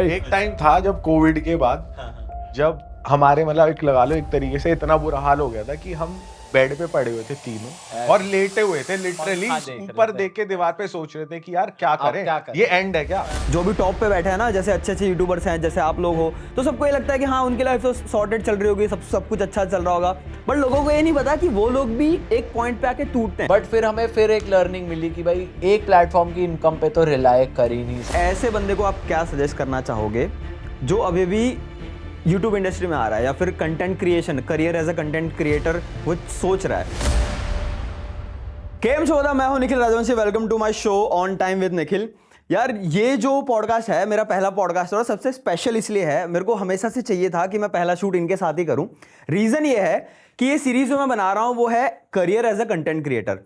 एक टाइम था जब कोविड के बाद, जब हमारे मतलब एक लगा लो एक तरीके से इतना बुरा हाल हो गया था कि हम बेड पे पड़े हुए थे तीनों और लेटे हुए थे, लिटरली ऊपर देख के दीवार पे सोच रहे थे कि यार क्या करें, ये एंड है क्या। जो भी टॉप पे बैठे हैं ना, जैसे अच्छे अच्छे यूट्यूबर्स हैं जैसे आप लोग हो, तो सबको ये लगता है कि हाँ उनकी लाइफ तो सॉर्टेड चल रही होगी, सब कुछ अच्छा चल रहा होगा, बट लोगों को ये नहीं पता कि वो लोग भी एक पॉइंट पे आके टूटते हैं। बट फिर हमें फिर एक लर्निंग मिली कि भाई एक प्लेटफॉर्म की इनकम पे तो रिलाय कर ही नहीं सकते। ऐसे बंदे को आप क्या सजेस्ट करना चाहोगे जो अभी भी यूट्यूब इंडस्ट्री में आ रहा है या फिर content creation career as a content creator वो सोच रहा है? केम शोदा, मैं हूं Nikhil Rajvanshi, welcome to my show on time with Nikhil. यार ये जो पॉडकास्ट है मेरा पहला पॉडकास्ट और सबसे स्पेशल इसलिए है, मेरे को हमेशा से चाहिए था कि मैं पहला शूट इनके साथ ही करूं। रीजन ये है कि ये सीरीज जो मैं बना रहा हूं वो है career as a content creator,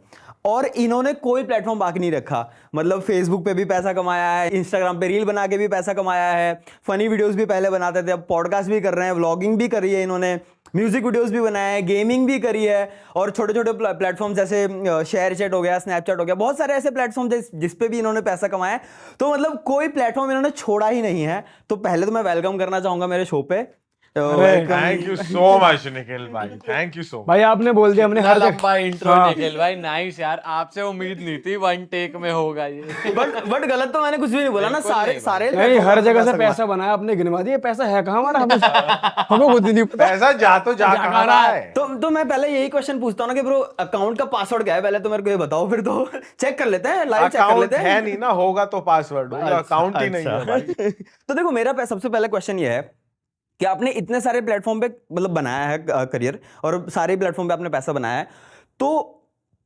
और इन्होंने कोई प्लेटफॉर्म बाकी नहीं रखा। मतलब फेसबुक पे भी पैसा कमाया है, इंस्टाग्राम पे रील बना के भी पैसा कमाया है, फनी वीडियोस भी पहले बनाते थे, अब पॉडकास्ट भी कर रहे हैं, व्लॉगिंग भी करी है इन्होंने, म्यूजिक वीडियोस भी बनाया है, गेमिंग भी करी है, और छोटे छोटे प्लेटफॉर्म जैसे शेयर चैट हो गया, स्नैपचैट हो गया, बहुत सारे ऐसे प्लेटफॉर्म जिस पे भी इन्होंने पैसा कमाया है। तो मतलब कोई प्लेटफॉर्म इन्होंने छोड़ा ही नहीं है। तो पहले तो मैं वेलकम करना चाहूंगा मेरे शो पे। Thank you so much Nikhil भाई, थैंक यू सो मच भाई। आपने बोल दिया, हमने हर जगह लंबा इंट्रो निखिल भाई, नाइस यार, आपसे उम्मीद नहीं थी वन टेक में होगा ये। बट गलत तो मैंने कुछ भी नहीं बोला ना, सारे सारे नहीं, platform हर पे जगह से कमाया। पैसा बनाया आपने, गिनवा दिया। पैसा है कहाँ हमारा? हमें खुद ही नहीं पता। पैसा जा कहाँ रहा है। तो मैं पहले यही क्वेश्चन पूछता हूँ ना कि ब्रो अकाउंट का पासवर्ड क्या है, पहले तो मेरे को ये बताओ, फिर तो चेक कर लेते हैं, लाइव चेक कर अकाउंट लेते हैं। है नहीं ना, होगा तो पासवर्ड होगा, अकाउंट ही नहीं है भाई। तो देखो मेरा सबसे पहला क्वेश्चन ये है कि आपने इतने सारे प्लेटफॉर्म पे मतलब बनाया है करियर, और सारे प्लेटफॉर्म पे आपने पैसा बनाया है, तो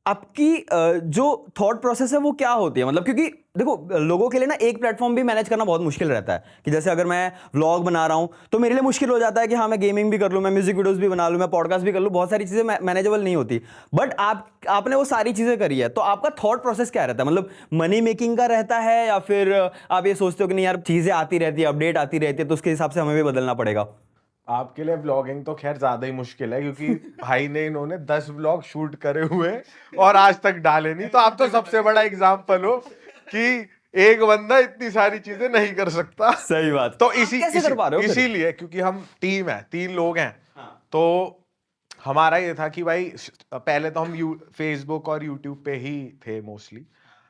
आपकी जो थॉट प्रोसेस है वो क्या होती है? मतलब क्योंकि देखो लोगों के लिए ना एक प्लेटफॉर्म भी मैनेज करना बहुत मुश्किल रहता है कि जैसे अगर मैं व्लॉग बना रहा हूं तो मेरे लिए मुश्किल हो जाता है कि हाँ मैं गेमिंग भी कर लूं, मैं म्यूजिक वीडियोस भी बना लूं, मैं पॉडकास्ट भी कर लूं, बहुत सारी चीजें मैनेजेबल नहीं होती। बट आपने वो सारी चीजें करी है, तो आपका थॉट प्रोसेस क्या रहता है? मतलब मनी मेकिंग का रहता है या फिर आप ये सोचते हो कि नहीं यार चीजें आती रहती है, अपडेट आती रहती है, तो उसके हिसाब से हमें भी बदलना पड़ेगा? आपके लिए व्लॉगिंग तो खैर ज्यादा ही मुश्किल है, क्योंकि भाई ने इन्होंने 10 व्लॉग शूट करे हुए और आज तक डाले नहीं। तो आप तो सबसे बड़ा एग्जाम्पल हो कि एक बंदा इतनी सारी चीजें नहीं कर सकता। सही बात। तो आप कैसे कर पा रहे हो फिर? इसीलिए क्योंकि हम टीम है, 3 लोग हैं। तो हमारा ये था कि भाई पहले तो हम फेसबुक और यूट्यूब पे ही थे मोस्टली,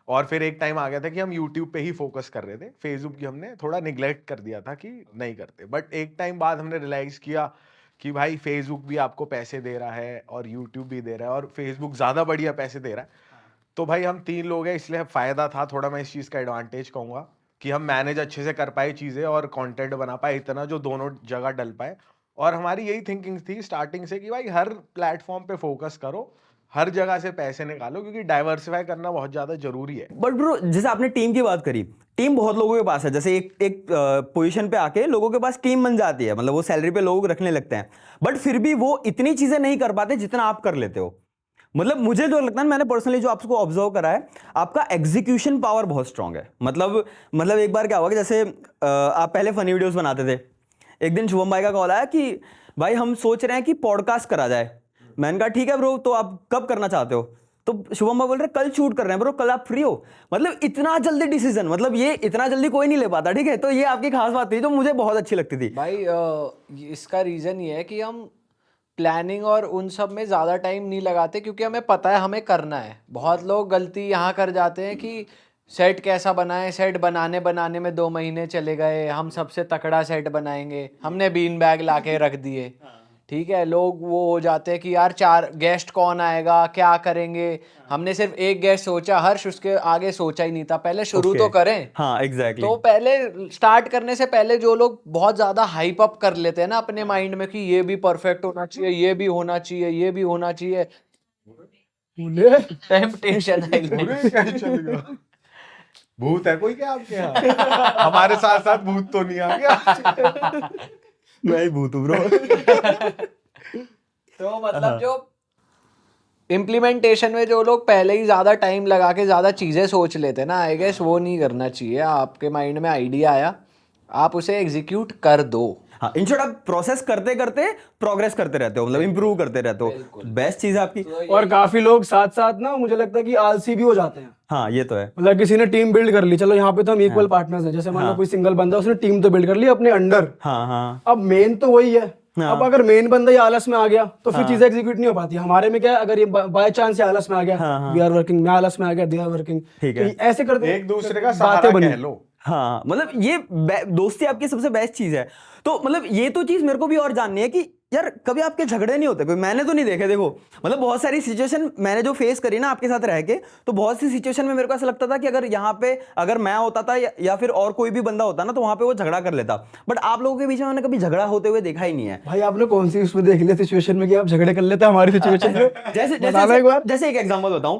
और फिर एक टाइम आ गया था कि हम यूट्यूब पे ही फोकस कर रहे थे, फेसबुक की हमने थोड़ा निग्लेक्ट कर दिया था कि नहीं करते। बट एक टाइम बाद हमने रियलाइज किया कि भाई फेसबुक भी आपको पैसे दे रहा है और यूट्यूब भी दे रहा है, और फेसबुक ज्यादा बढ़िया पैसे दे रहा है। तो भाई हम 3 लोग हैं, इसलिए फायदा था थोड़ा, मैं इस चीज का एडवांटेज कहूंगा कि हम मैनेज अच्छे से कर पाए चीजें और कंटेंट बना पाए इतना जो दोनों जगह डल पाए। और हमारी यही थिंकिंग थी स्टार्टिंग से कि भाई हर प्लेटफॉर्म पे फोकस करो, हर जगह से पैसे निकालो, क्योंकि डाइवर्सिफाई करना बहुत ज्यादा जरूरी है। बट ब्रो जैसे आपने टीम की बात करी, टीम बहुत लोगों के पास है, जैसे एक पोजीशन पे आके लोगों के पास टीम बन जाती है, मतलब वो सैलरी पे लोग रखने लगते हैं, बट फिर भी वो इतनी चीजें नहीं कर पाते जितना आप कर लेते हो। मतलब मुझे जो लगता है, मैंने पर्सनली जो आपको ऑब्जर्व करा है, आपका एग्जीक्यूशन पावर बहुत स्ट्रांग है। मतलब एक बार क्या हुआ कि जैसे आप पहले फनी वीडियोस बनाते थे, एक दिन शुभम भाई का कॉल आया कि भाई हम सोच रहे हैं कि पॉडकास्ट करा जाए। मैंने कहा ठीक है ब्रो, तो आप कब करना चाहते हो? तो शुभम भाई बोल रहे कल शूट कर रहे हैं ब्रो, कल आप फ्री हो? मतलब इतना जल्दी डिसीजन, मतलब ये इतना जल्दी कोई नहीं ले पाता, ठीक है? तो ये आपकी खास बात थी जो मुझे बहुत अच्छी लगती थी भाई इसका रीजन ये है कि हम प्लानिंग और उन सब में ज़्यादा टाइम नहीं लगाते, क्योंकि हमें पता है हमें करना है। बहुत लोग गलती यहाँ कर जाते हैं कि सेट कैसा बनाएं, सेट बनाने बनाने में 2 महीने चले गए, हम सबसे तकड़ा सेट बनाएंगे, हमने बीन बैग ला के रख दिए, ठीक है। लोग वो हो जाते हैं कि यार 4 गेस्ट कौन आएगा, क्या करेंगे। हमने सिर्फ एक गेस्ट सोचा, हर्ष उसके आगे सोचा ही नहीं था। पहले शुरू तो करें। हाँ एग्जैक्टली। तो पहले स्टार्ट करने से पहले जो लोग बहुत ज्यादा हाइप अप कर लेते हैं ना अपने माइंड में कि ये भी परफेक्ट होना चाहिए, ये भी होना चाहिए, ये भी होना चाहिए, टेम्पटेशन है। भूत है कोई क्या आपके यहाँ? हमारे साथ साथ भूत तो नहीं आ गया? मैं ही भूत हूं ब्रो। तो मतलब जो इम्प्लीमेंटेशन में जो लोग पहले ही ज्यादा टाइम लगा के ज्यादा चीजें सोच लेते हैं ना, आई गेस वो नहीं करना चाहिए। आपके माइंड में आइडिया आया, आप उसे एग्जीक्यूट कर दो। हाँ, इन शॉर्ट आप प्रोसेस करते करते प्रोग्रेस करते रहते हो, मतलब इंप्रूव करते रहते हो, बेस्ट चीज है आपकी। और काफी लोग साथ साथ ना मुझे लगता है कि आलसी भी हो जाते हैं। हाँ ये तो है। मतलब किसी ने टीम बिल्ड कर ली, चलो यहाँ पे तो हम इक्वल पार्टनर्स हैं, जैसे मान लो कोई सिंगल बंदा उसने टीम तो बिल्ड कर ली अपने अंडर, हाँ हाँ अब मेन तो वही है। हाँ। अब अगर मेन बंदा ही आलस में आ गया तो फिर चीजें एग्जीक्यूट नहीं हो पाती। हमारे में क्या है, अगर ये बाय चांस आलस में आ गया, वी आर वर्किंग, मैं आलस में आ गया, दे आर वर्किंग, ठीक है। तो ऐसे करते एक दूसरे का बातें सहारा बनी। कह लो। हाँ मतलब ये दोस्ती आपकी सबसे बेस्ट चीज है। तो मतलब ये तो चीज मेरे को भी और जाननी है कि यार कभी आपके झगड़े नहीं होते? कोई मैंने तो नहीं देखे, देखो मतलब बहुत सारी सिचुएशन मैंने जो फेस करी ना आपके साथ रह के, तो बहुत सी सिचुएशन में मेरे को ऐसा लगता था कि अगर यहाँ पे अगर मैं होता था या फिर और कोई भी बंदा होता ना तो वहां पे वो झगड़ा कर लेता, बट आप लोगों के बीच में मैंने कभी झगड़ा होते हुए देखा ही नहीं है। भाई आपने कौन सी उसमें देख लिया सिचुएशन में कि आप झगड़े कर लेते हैं हमारी सिचुएशन में? बताना एक बार। जैसे एक एग्जांपल बताऊं,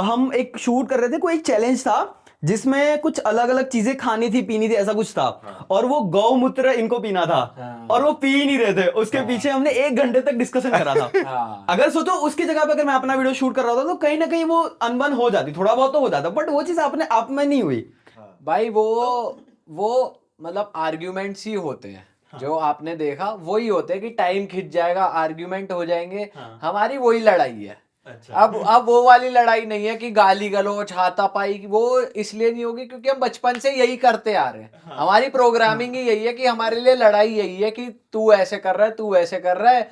हम एक शूट कर रहे थे, कोई एक चैलेंज था जिसमें कुछ अलग अलग चीजें खानी थी, पीनी थी, ऐसा कुछ था। और वो गौमूत्र इनको पीना था और वो पी ही नहीं रहे थे। उसके पीछे हमने 1 घंटे तक डिस्कशन करा था। अगर सोचो उसकी जगह पे अगर मैं अपना वीडियो शूट कर रहा होता तो कहीं ना कहीं वो अनबन हो जाती, थोड़ा बहुत तो हो जाता, बट वो चीज अपने आप में नहीं हुई। भाई वो मतलब आर्ग्यूमेंट्स ही होते हैं। जो आपने देखा वही होते हैं कि टाइम खिंच जाएगा, आर्ग्यूमेंट हो जाएंगे। हमारी वही लड़ाई है। अब वो वाली लड़ाई नहीं है कि गाली गलौज हाथापाई, वो इसलिए नहीं होगी क्योंकि हम बचपन से यही करते आ रहे हैं। हमारी प्रोग्रामिंग ही यही है कि हमारे लिए लड़ाई यही है कि तू ऐसे कर रहा है, तू ऐसे कर रहा है,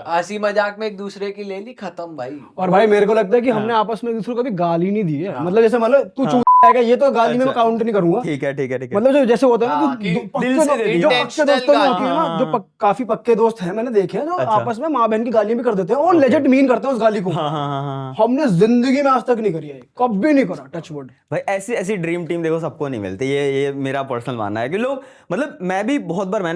हंसी मजाक में एक दूसरे की ले ली, खत्म भाई। और भाई मेरे को लगता है कि हमने आपस में एक दूसरे को कभी गाली नहीं दी है। मतलब जैसे मान लो तू चूत है, ये तो गाली में मैं काउंट नहीं करूंगा। ठीक है ठीक है ठीक है। मतलब जो जैसे होता है ना कि दिल से पक्के दे दी। जो पक्के दोस्तों में होती है ना, जो काफी पक्के दोस्त हैं मैंने देखे हैं जो आपस में माँ बहन की गाली भी कर देते हैं और लेजिट मीन करते हैं उस गाली को। हमने जिंदगी में आज तक नहीं करी है, कभी नहीं करा, टच वुड। भाई ऐसी ऐसी ड्रीम टीम देखो सबको नहीं मिलती, ये मेरा पर्सनल मानना है कि लोग मतलब मैंने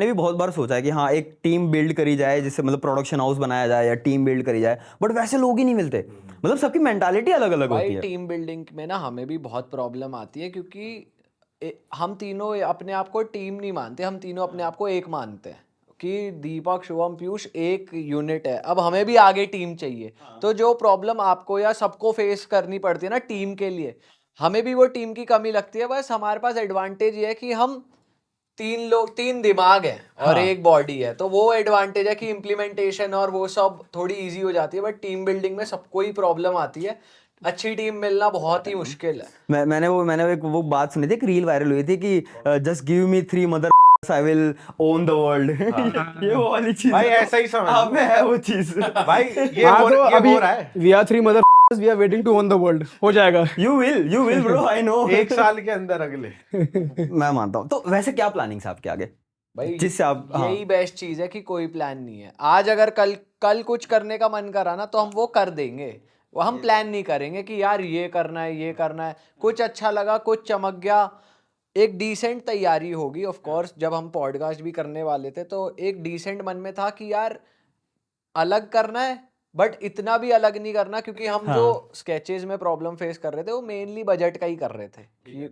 भी बहुत बार सोचा है कि हाँ एक टीम बिल्ड करी जाए, जिससे मतलब प्रोडक्शन हाउस बनाया जाए या टीम बिल्ड करी जाए, बट वैसे लोग ही नहीं मिलते। मतलब सबकी मेंटालिटी अलग अलग होती भाई है। टीम बिल्डिंग में ना हमें भी बहुत प्रॉब्लम आती है क्योंकि हम तीनों अपने आप को टीम नहीं मानते, हम तीनों अपने आप को एक मानते हैं कि दीपक शुभम पीयूष एक यूनिट है। अब हमें भी आगे टीम चाहिए। तो जो प्रॉब्लम आपको या सबको फेस करनी पड़ती है ना टीम के लिए, हमें भी वो टीम की कमी लगती है। बस हमारे पास एडवांटेज ये है कि हम 3 दिमाग हैं और एक बॉडी है, तो वो एडवांटेज है कि इम्प्लीमेंटेशन और वो सब थोड़ी इजी हो जाती है। बट टीम बिल्डिंग में सबको ही प्रॉब्लम आती है, अच्छी टीम मिलना बहुत ही मुश्किल है। मैंने एक वो बात सुनी थी, एक रील वायरल हुई थी कि just give me 3 mother I will own the world। ये वो वाली चीज भाई ऐसा ही समझ आप में है वो चीज। भाई ये हाँ, हो तो अभी हो रहा है। we are 3 mother we are waiting to own the world हो जाएगा। You will bro, I know। 1 साल के अंदर अगले। मैं मानता हूँ। तो वैसे क्या प्लानिंग है आपके आगे भाई जिससे आप यही बेस्ट चीज है कि कोई प्लान नहीं है। आज अगर कल कुछ करने का मन करा ना तो हम वो कर देंगे। वो हम प्लान नहीं करेंगे कि यार ये करना है ये करना है। कुछ अच्छा लगा, कुछ चमक गया, एक डिसेंट तैयारी होगी। ऑफ कोर्स जब हम पॉडकास्ट भी करने वाले थे तो एक डिसेंट मन में था कि यार अलग करना है, बट इतना भी अलग नहीं करना, क्योंकि हम जो स्केचेस में प्रॉब्लम फेस कर रहे थे वो मेनली बजट का ही कर रहे थे,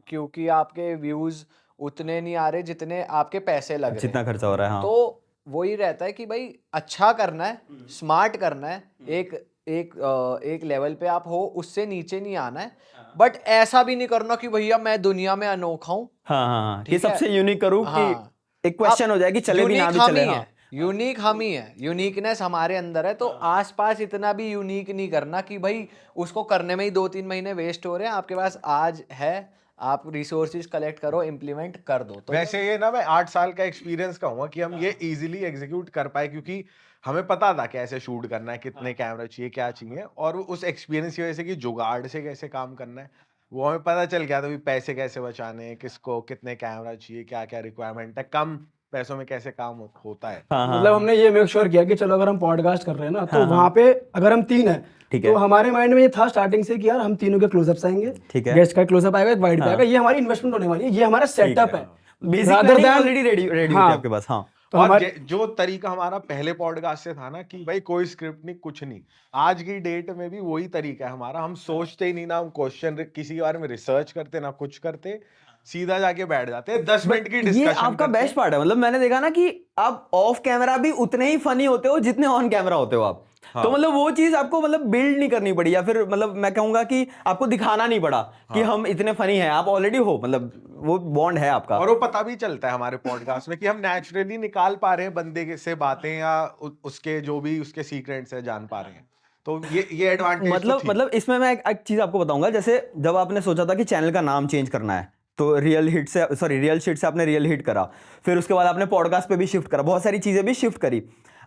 क्योंकि आपके व्यूज उतने नहीं आ रहे जितने आपके पैसे लग रहे जितना खर्चा हो रहा है। हाँ। तो वही रहता है कि भाई अच्छा करना है, स्मार्ट करना है, एक लेवल पे आप हो, उससे नीचे नहीं आना है। बट ऐसा भी नहीं करना कि भैया मैं दुनिया में अनोखा हूँ। हाँ कि ठीक है? सबसे यूनिक करूँ हाँ। कि एक क्वेश्चन हो जाए कि चले भी ना भी चले। हाँ। यूनिक हम ही है, यूनिकनेस हमारे अंदर है। तो आसपास इतना भी यूनिक नहीं करना कि भाई उसको करने में ही 2-3 महीने वेस्ट हो रहे हैं। आपके पास आज है, आप रिसोर्सेज कलेक्ट करो, इम्प्लीमेंट कर दो। तो वैसे ये ना मैं 8 साल का एक्सपीरियंस कहूंगा कि हम ये इजीली एग्जीक्यूट कर पाए, क्योंकि हमें पता था कैसे शूट करना है, कितने कैमरा चाहिए, क्या चाहिए, और उस एक्सपीरियंस की वजह से कि जुगाड़ से कैसे काम करना है वो हमें पता चल गया था। भी पैसे कैसे बचाने हैं, किसको कितने कैमरा चाहिए, क्या क्या रिक्वायरमेंट है, कम पैसों में कैसे काम होता है। मतलब हमने ये मेक श्योर किया कि चलो अगर हम पॉडकास्ट कर रहे हैं ना तो वहां पे अगर हम 3 हैं तो हमारे माइंड में ये था स्टार्टिंग से कि यार हम तीनों के क्लोजअप्स आएंगे, गेस्ट का क्लोजअप आएगा, एक वाइड पे आएगा, ये हमारी इन्वेस्टमेंट होने वाली है, ये हमारा सेटअप है। बेसिकली ऑलरेडी रेडी आपके पास। हाँ। तो और जो तरीका हमारा पहले पॉडकास्ट से था ना कि भाई कोई स्क्रिप्ट नहीं, कुछ नहीं, आज की डेट में भी वही तरीका है हमारा। हम सोचते ही नहीं ना, हम क्वेश्चन किसी के बारे में रिसर्च करते ना कुछ करते, सीधा जाके बैठ जाते हैं 10 मिनट की डिस्कशन। ये आपका बेस्ट पार्ट है। मतलब मैंने देखा ना कि आप ऑफ कैमरा भी उतने ही फनी होते हो जितने ऑन कैमरा होते हो आप। तो मतलब वो चीज आपको मतलब बिल्ड नहीं करनी पड़ी, या फिर मतलब मैं कहूंगा कि आपको दिखाना नहीं पड़ा कि हम इतने फनी हैं, आप ऑलरेडी हो, मतलब वो बॉन्ड है आपका। और वो पता भी चलता है हमारे पॉडकास्ट में कि हम नेचुरली निकाल पा रहे हैं बंदे से बातें, या उसके जो भी उसके सीक्रेट्स है जान पा रहे हैं। तो ये एडवांटेज मतलब इसमें मैं एक चीज आपको बताऊंगा, जैसे जब आपने सोचा था कि चैनल का नाम चेंज करना है, तो रियल शिट से आपने रियल हिट करा, फिर उसके बाद आपने पॉडकास्ट पे भी शिफ्ट करा, बहुत सारी चीजें भी शिफ्ट करी।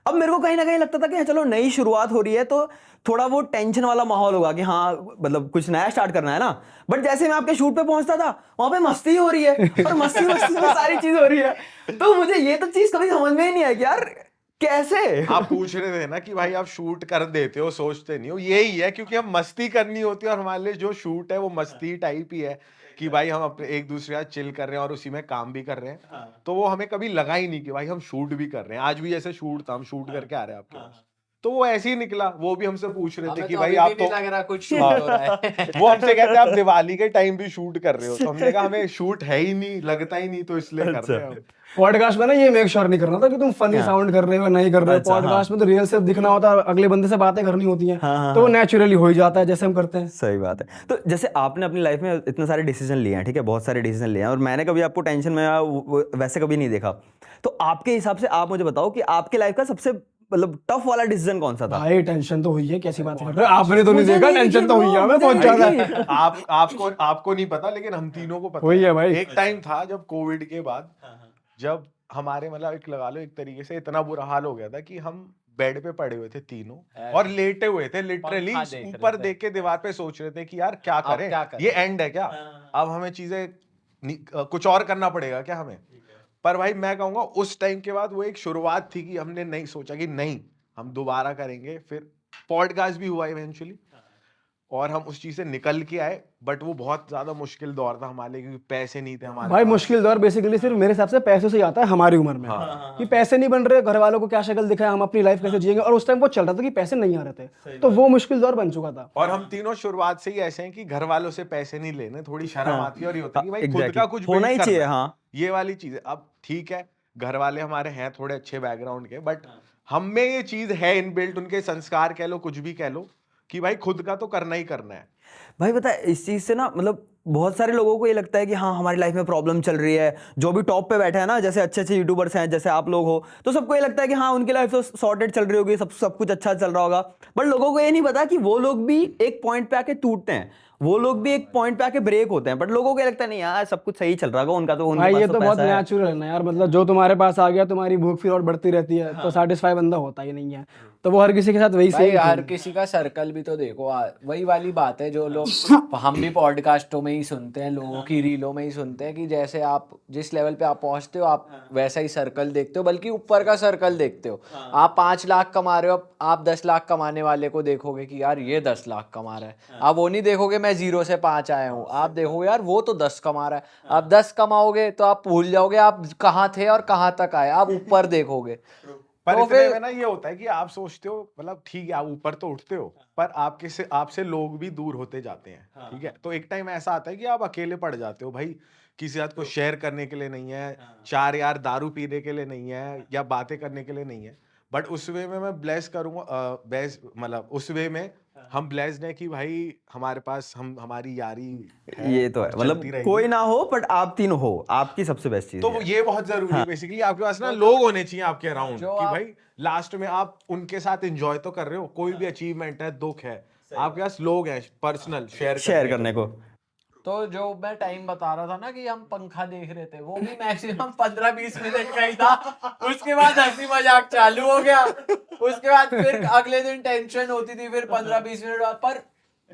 अब मेरे को कहीं ना कहीं लगता था कि हाँ, चलो नई शुरुआत हो रही है तो थोड़ा वो टेंशन वाला माहौल होगा कि हाँ मतलब कुछ नया स्टार्ट करना है ना। बट जैसे मैं आपके शूट पे पहुंचता था, वहां पे मस्ती हो रही है, और मस्ती में सारी चीज हो रही है। तो मुझे ये तो चीज कभी समझ में ही नहीं आई कि यार कैसे। आप पूछ रहे थे ना कि भाई आप शूट कर देते हो, सोचते नहीं हो, यही है क्योंकि हम मस्ती करनी होती है, और हमारे लिए जो शूट है वो मस्ती टाइप ही है कि भाई हम अपने एक दूसरे के साथ चिल कर रहे हैं और उसी में काम भी कर रहे हैं। तो वो हमें कभी लगा ही नहीं कि भाई हम शूट भी कर रहे हैं। आज भी जैसे शूट था, हम शूट करके आ रहे हैं आपके पास, तो वो ऐसे ही निकला। वो भी हमसे पूछ रहे थे हमें कि तो भाई अभी आप भी तो नहीं लग रहा कुछ शूट हो रहा है। वो हमसे कहते हैं आप दिवाली के टाइम भी शूट कर रहे हो, तो हमने कहा हमें शूट है ही नहीं, लगता ही नहीं, तो इसलिए कर रहे हैं हम। पॉडकास्ट में ना ये मेक श्योर नहीं करना था कि तुम फनी साउंड कर रहे हो नहीं कर रहे हो। पॉडकास्ट में तो रियल से दिखना होता है, अगले बंदे से बातें करनी होती हैं, तो वो नेचुरली हो ही जाता है जैसे हम करते हैं। सही बात है। तो जैसे आपने अपनी लाइफ में इतने सारे डिसीजन लिए हैं, ठीक है, बहुत सारे डिसीजन लिए हैं, और मैंने कभी आपको टेंशन में वैसे कभी नहीं देखा। तो आपके हिसाब से आप मुझे बताओ कि आपके लाइफ का सबसे मतलब टफ वाला डिसीजन कौन सा था? भाई टेंशन तो हुई है, कैसी बात कर रहे हो, आपने तो नहीं देखा, टेंशन तो हुई है हमें बहुत ज्यादा। आपको नहीं पता, लेकिन हम तीनों को पता वही है भाई। एक टाइम था जब कोविड के बाद, जब हमारे मतलब एक लगा लो एक तरीके से इतना बुरा हाल हो गया था कि हम बेड पे पड़े हुए थे तीनों और लेटे हुए थे, लिटरली ऊपर देख के दीवार पे सोच रहे थे कि यार क्या करें, ये एंड है क्या, अब हमें चीजें कुछ और करना पड़ेगा क्या हमें। पर भाई मैं कहूंगा उस टाइम के बाद वो एक शुरुआत थी कि हमने नहीं सोचा कि नहीं हम दोबारा करेंगे। फिर पॉडकास्ट भी हुआ इवेंचुअली, और हम उस चीज से निकल के आए। बट वो बहुत ज्यादा मुश्किल दौर था हमारे लिए, क्योंकि पैसे नहीं थे हमारे भाई पास। मुश्किल दौर बेसिकली सिर्फ मेरे हिसाब से पैसों से ही आता है हमारी उम्र में, कि पैसे नहीं बन रहे, घर वालों को क्या शक्ल दिखाए, हम अपनी लाइफ कैसे जिएंगे, और उस टाइम वो चल रहा था कि पैसे नहीं आ रहे थे, तो वो मुश्किल दौर बन चुका था। और हम तीनों शुरुआत से ही ऐसे हैं कि घर वालों से पैसे नहीं लेने, थोड़ी शर्म आती है, और ये होता है कि भाई खुद का कुछ होना ही build चाहिए। करना है। हाँ, ये वाली चीज है। अब ठीक है, घर वाले हमारे हैं थोड़े अच्छे बैकग्राउंड के, बट हम में ये चीज है इनबिल्ट, उनके संस्कार कह लो, कुछ भी कह लो, कि भाई खुद का तो करना ही करना है। भाई पता है इस चीज से ना मतलब बहुत सारे लोगों को ये लगता है कि हाँ हमारी लाइफ में प्रॉब्लम चल रही है, जो भी टॉप पे बैठे हैं ना, जैसे अच्छे अच्छे यूट्यूबर्स हैं जैसे आप लोग हो, तो सबको ये लगता है कि हाँ उनकी लाइफ तो सॉर्टेड चल रही होगी, सब कुछ अच्छा चल रहा होगा। बट लोगों को ये नहीं पता कि वो लोग भी एक पॉइंट पे आके टूटते हैं, वो लोग भी एक पॉइंट पे आके ब्रेक होते हैं। बट लोगों को ये लगता है नहीं यार सब कुछ सही चल रहा होगा, उनका तो उनके भाई पास ये तो तो बहुत पैसा है। नेचुरल है ना यार, मतलब जो तुम्हारे पास आ गया तुम्हारी भूख फिर और बढ़ती रहती है, तो सेटिस्फाई बंदा होता ही नहीं है, तो वो हर किसी के साथ वही भाई सेम हर किसी का सर्कल भी तो देखो, वही वाली बात है जो लोग हम भी पॉडकास्टों में ही सुनते हैं, लोगों की रीलों में ही सुनते हैं कि जैसे आप जिस लेवल पे आप पहुंचते हो आप वैसा ही सर्कल देखते हो, बल्कि ऊपर का सर्कल देखते हो। आप 5 लाख कमा रहे हो, आप 10 लाख कमाने वाले को देखोगे कि यार ये 10 लाख कमा रहा है, आप वो नहीं देखोगे मैं 0 से 5 आया हूँ, आप देखोगे यार वो तो 10 कमा रहा है। आप 10 कमाओगे तो आप भूल जाओगे आप कहाँ थे और कहाँ तक आए, आप ऊपर देखोगे। पर तो इतने फिर में ना ये होता है कि आप सोचते हो मतलब ठीक है आप ऊपर तो उठते हो, पर आपसे लोग भी दूर होते जाते हैं। ठीक है, तो एक टाइम ऐसा आता है कि आप अकेले पड़ जाते हो भाई, किसी साथ को शेयर करने के लिए नहीं है, 4 यार दारू पीने के लिए नहीं है, या बातें करने के लिए नहीं है। बट उस वे में मैं ब्लेस करूंगा, मतलब उस वे में हम ब्लेस्ड हैं कि भाई हमारे पास हमारी यारी है, ये तो है, और मतलब चलती रहेगी। कोई ना हो बट आप तीनों हो, आपकी सबसे बेस्ट चीज तो है। ये बहुत जरूरी है बेसिकली, आपके पास ना लोग होने चाहिए आपके अराउंड, जो कि आप- भाई लास्ट में आप उनके साथ एंजॉय तो कर रहे हो, कोई भी अचीवमेंट है, दुख है, आपके पास लोग हैं पर्सनल शेयर करने को। तो जो मैं टाइम बता रहा था ना कि हम पंखा देख रहे थे, वो भी मैक्सिमम 15-20 मिनट का ही था। उसके बाद हंसी मजाक चालू हो गया, उसके बाद फिर अगले दिन टेंशन होती थी, फिर 15-20 मिनट बाद। पर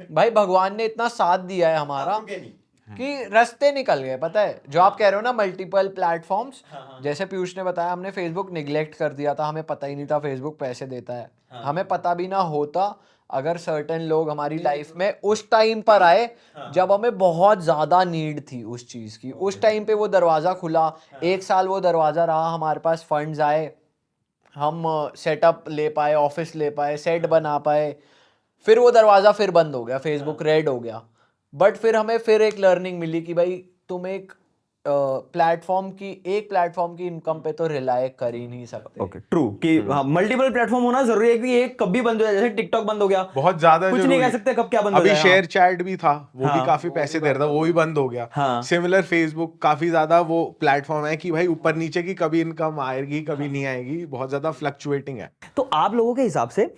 भाई भगवान ने इतना साथ दिया है हमारा कि रास्ते निकल गए। पता है जो आप कह रहे हो ना मल्टीपल प्लेटफॉर्म्स, जैसे पीयूष ने बताया हमने फेसबुक निगलेक्ट कर दिया था, हमें पता ही नहीं था फेसबुक पैसे देता है। हमें पता भी ना होता अगर सर्टेन लोग हमारी लाइफ में उस टाइम पर आए जब हमें बहुत ज्यादा नीड थी उस चीज की, उस टाइम पे वो दरवाजा खुला, 1 साल वो दरवाजा रहा, हमारे पास फंड्स आए, हम सेटअप ले पाए, ऑफिस ले पाए, सेट बना पाए, फिर वो दरवाजा फिर बंद हो गया, फेसबुक रेड हो गया। बट फिर हमें फिर एक लर्निंग मिली कि भाई तुम एक प्लेटफॉर्म की इनकम पे तो रिलाय कर ही नहीं सकते। ओके ट्रू कि मल्टीपल प्लेटफॉर्म होना जरूरी है कि एक कभी बंद हो जाए, जैसे टिकटॉक बंद हो गया, बहुत ज्यादा कुछ नहीं कह सकते कब क्या बंद हो अभी जाए। शेयर चैट भी था, वो भी हाँ। काफी पैसे दे रहा था, वो भी बंद हो गया। हाँ। सिमिलर फेसबुक काफी ज्यादा वो प्लेटफॉर्म है कि भाई ऊपर नीचे की कभी इनकम आएगी कभी नहीं आएगी, बहुत ज्यादा फ्लक्चुएटिंग है। तो आप लोगों के हिसाब से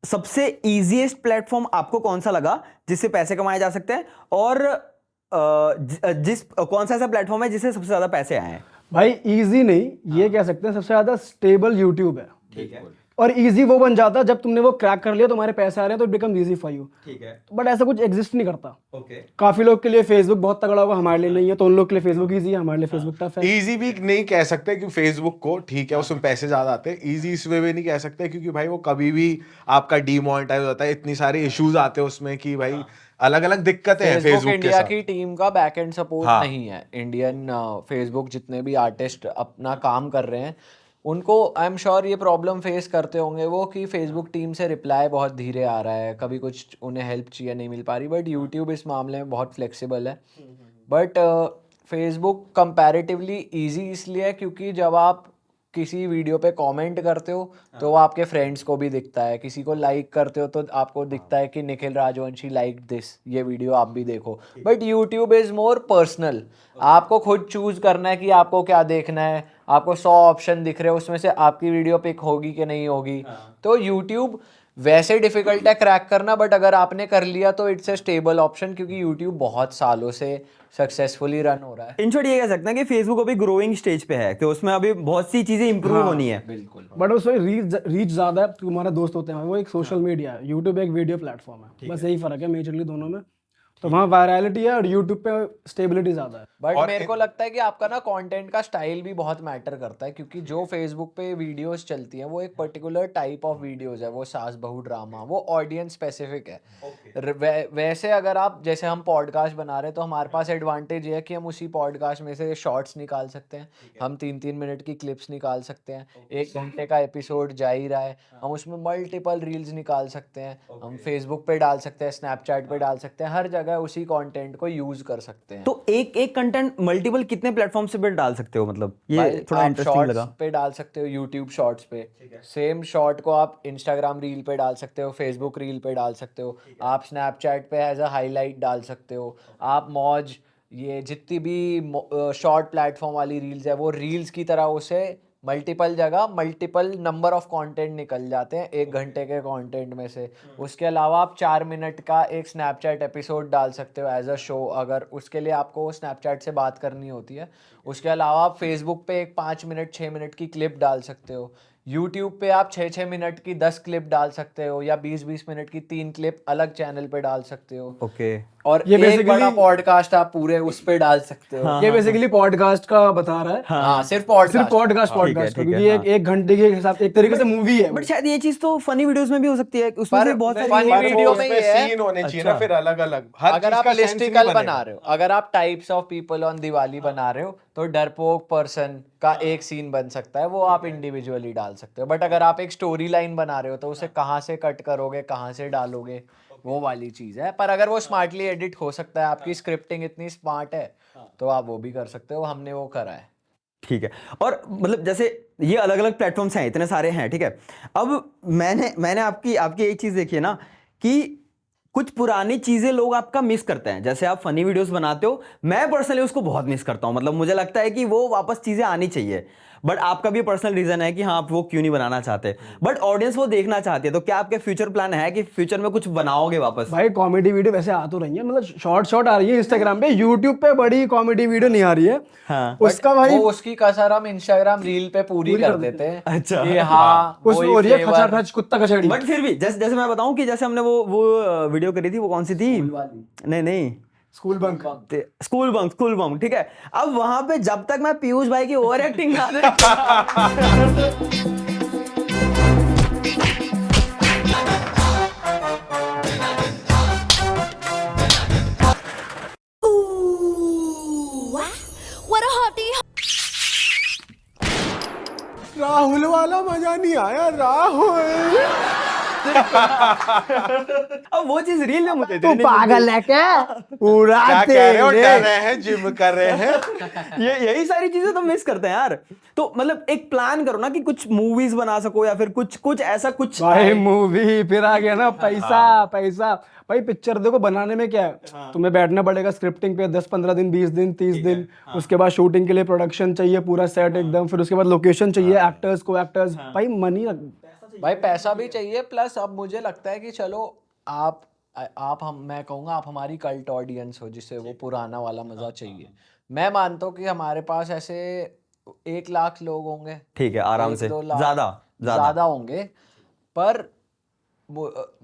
सबसे इजीएस्ट प्लेटफॉर्म आपको कौन सा लगा जिससे पैसे कमाए जा सकते हैं, और कौन सा ऐसा प्लेटफॉर्म है जिससे सबसे ज्यादा पैसे आए हैं? भाई इजी नहीं, ये कह सकते हैं सबसे ज्यादा स्टेबल यूट्यूब है। ठीक है। और इजी वो बन जाता है जब तुमने वो क्रैक कर लिया, तुम्हारे पैसे आ रहे हैं तो it become easy for you. ठीक है। बट ऐसा कुछ एग्जिस्ट नहीं करता। ओके। काफी लोग के लिए फेसबुक बहुत तगड़ा होगा, हमारे लिए नहीं है, तो उन लोग के लिए फेसबुक इजी है, हमारे लिए फेसबुक टफ है। इजी भी नहीं कह सकते कि फेसबुक को, ठीक है उसमें पैसे ज्यादा आते हैं, इजी इस वे में नहीं कह सकते क्योंकि भाई वो कभी भी आपका डीमोनेटाइज होता है, इतनी सारे इश्यूज आते हैं उसमें कि भाई अलग अलग दिक्कतें हैं फेसबुक फेसबुक के इंडिया साथ। की टीम का बैकएंड सपोर्ट हाँ। नहीं है। इंडियन फेसबुक जितने भी आर्टिस्ट अपना काम कर रहे हैं उनको आई एम श्योर ये प्रॉब्लम फेस करते होंगे वो कि फेसबुक टीम से रिप्लाई बहुत धीरे आ रहा है, कभी कुछ उन्हें हेल्प चाहिए नहीं मिल पा रही। बट यूट्यूब इस मामले में बहुत फ्लेक्सिबल है। बट फेसबुक कंपैरेटिवली इजी इसलिए है क्योंकि जब आप किसी वीडियो पे कमेंट करते हो तो वो आपके फ्रेंड्स को भी दिखता है, किसी को लाइक करते हो तो आपको दिखता है कि निखिल राजवंशी लाइक दिस, ये वीडियो आप भी देखो। But YouTube is more personal, आपको खुद चूज करना है कि आपको क्या देखना है। आपको 100 ऑप्शन दिख रहे हो, उसमें से आपकी वीडियो पिक होगी कि नहीं होगी। तो यूट्यूब वैसे डिफिकल्ट है क्रैक करना, बट अगर आपने कर लिया तो इट्स ए स्टेबल ऑप्शन क्योंकि यूट्यूब बहुत सालों से सक्सेसफुली रन हो रहा है। इन शॉर्ट ये कह सकते हैं कि फेसबुक अभी ग्रोइंग स्टेज पे है, तो उसमें अभी बहुत सी चीजें इंप्रूव होनी है। बिल्कुल। बट उसमें रीच ज्यादा है, तुम्हारे दोस्त होते हैं, वो एक सोशल मीडिया है, यूट्यूब एक वीडियो प्लेटफॉर्म है, बस यही फर्क है मेजरली दोनों में। तो वहाँ वायरलिटी है और यूट्यूब पे स्टेबिलिटी ज्यादा है। बट मेरे को लगता है कि आपका ना कंटेंट का स्टाइल भी बहुत मैटर करता है क्योंकि जो फेसबुक पे वीडियोस चलती हैं वो एक पर्टिकुलर टाइप ऑफ वीडियोस है, वो सास बहू ड्रामा, वो ऑडियंस स्पेसिफिक है। वैसे अगर आप जैसे हम पॉडकास्ट बना रहे हैं तो हमारे पास एडवांटेज ये है कि हम उसी पॉडकास्ट में से शॉर्ट्स निकाल सकते हैं, हम 3-3 मिनट की क्लिप्स निकाल सकते हैं, 1 घंटे का एपिसोड जा ही रहा है, हम उसमें मल्टीपल रील्स निकाल सकते हैं, हम फेसबुक पे डाल सकते हैं, स्नैपचैट पे डाल सकते हैं, हर जगह उसी कंटेंट को यूज कर सकते हैं। तो एक कंटेंट मल्टीपल कितने प्लेटफॉर्म से भी डाल सकते हो, मतलब ये भाई, थोड़ा आप इंटरेस्टिंग शॉर्ट्स लगा। पे डाल सकते हो, यूट्यूब शॉर्ट्स पे सेम शॉर्ट को आप इंस्टाग्राम रील पे डाल सकते हो, फेसबुक रील पे डाल सकते हो, आप स्नैपचैट पे एज अ हाईलाइट डाल सकते हो, आप मौज ये जितनी भी शॉर्ट प्लेटफॉर्म वाली रील्स है वो रील्स की तरह उसे मल्टीपल जगह मल्टीपल नंबर ऑफ कंटेंट निकल जाते हैं 1 घंटे के कंटेंट में से। उसके अलावा आप 4 मिनट का एक स्नैपचैट एपिसोड डाल सकते हो एज अ शो, अगर उसके लिए आपको स्नैपचैट से बात करनी होती है। उसके अलावा आप फेसबुक पे एक 5 मिनट 6 मिनट की क्लिप डाल सकते हो, यूट्यूब पे आप 6-6 मिनट की 10 क्लिप डाल सकते हो या 20-20 मिनट की 3 क्लिप अलग चैनल पे डाल सकते हो। ओके। और ये एक basically- बड़ा पॉडकास्ट आप पूरे उस पे डाल सकते हो। ये बेसिकली पॉडकास्ट का बता रहा है। हाँ, सिर्फ सिर्फ पॉडकास्ट। पॉडकास्ट ठीक है, क्योंकि ये एक घंटे के हिसाब से एक तरीके से मूवी है। बट शायद ये चीज तो फनी वीडियोस में भी हो सकती है, उसमें पर से बहुत सारी funny पर वीडियो वो में उसपे ये है। सीन होने चाहिए अच्छा। ना फिर अलग अलग, हर अगर चीज आप का sense नहीं लिस्टिकल बनेगा। बना रहे हो, अगर आप types of people on Diwali बना रहे हो तो डरपोक पर्सन का एक सीन बन सकता है, वो आप इंडिविजुअली डाल सकते हो। बट अगर आप एक स्टोरी लाइन बना रहे हो तो उसे कहाँ से कट करोगे, कहाँ से डालोगे, वो वाली चीज है। पर अगर वो स्मार्टली एडिट हो सकता है, आपकी स्क्रिप्टिंग इतनी स्मार्ट है तो आप वो भी कर सकते हो, हमने वो करा है। ठीक है। और मतलब जैसे ये अलग अलग प्लेटफॉर्म्स हैं, इतने सारे हैं, ठीक है। अब मैंने आपकी एक चीज देखी है ना कि कुछ पुरानी चीजें लोग आपका मिस करते हैं। जैसे आप फनी वीडियोस बनाते हो, मैं पर्सनली उसको बहुत मिस करता हूं, मतलब मुझे लगता है कि वो वापस चीजें आनी चाहिए। बट आपका भी पर्सनल रीजन है कि हाँ आप वो क्यों नहीं बनाना चाहते, बट ऑडियंस वो देखना चाहती है। तो क्या आपके फ्यूचर प्लान है कि फ्यूचर में कुछ बनाओगे वापस? भाई कॉमेडी वीडियो वैसे आ तो रही है, मतलब शॉर्ट आ रही है इंस्टाग्राम पे, यूट्यूब पे बड़ी कॉमेडी वीडियो नहीं आ रही है। हाँ। उसका भाई वो उसकी कसर हम इंस्टाग्राम रील पे पूरी कर देते हैं। अच्छा। कि हाँ उसमें हो रही है खचा खच कुत्ता कचड़ी। बट फिर भी जैसे मैं बताऊं कि जैसे हमने वो वीडियो करी थी, वो कौन सी थी? नहीं स्कूल बंक। स्कूल बंक, ठीक है। अब वहां पे जब तक मैं पीयूष भाई की ओवर एक्टिंग ना What a hottie! राहुल वाला मजा नहीं आया। राहुल अब वो चीज रील में मुझे तू पागल है क्या? पूरा क्या कह रहे हो, तेरे। डर रहे हैं, जिम कर रहे हैं। ये यही सारी चीजें तो मिस करते हैं यार। तो मतलब एक प्लान करो ना कि कुछ मूवीज बना सको या फिर कुछ ऐसा कुछ भाई मूवी फिर आ गया ना पैसा पैसा। भाई पिक्चर देखो बनाने में क्या है, तुम्हें बैठना पड़ेगा स्क्रिप्टिंग पे 10-15 दिन 20 दिन 30 दिन, उसके बाद शूटिंग के लिए प्रोडक्शन चाहिए पूरा सेट एकदम, फिर उसके बाद लोकेशन चाहिए, एक्टर्स को एक्टर्स, भाई मनी भाई पैसा भी चाहिए, प्लस अब मुझे लगता है कि चलो आप हम मैं कहूँगा आप हमारी कल्ट ऑडियंस हो जिसे वो पुराना वाला मजा चाहिए। मैं मानता हूँ कि हमारे पास ऐसे 1 लाख लोग होंगे, ठीक है आराम 1-2 से, लाख ज्यादा होंगे, पर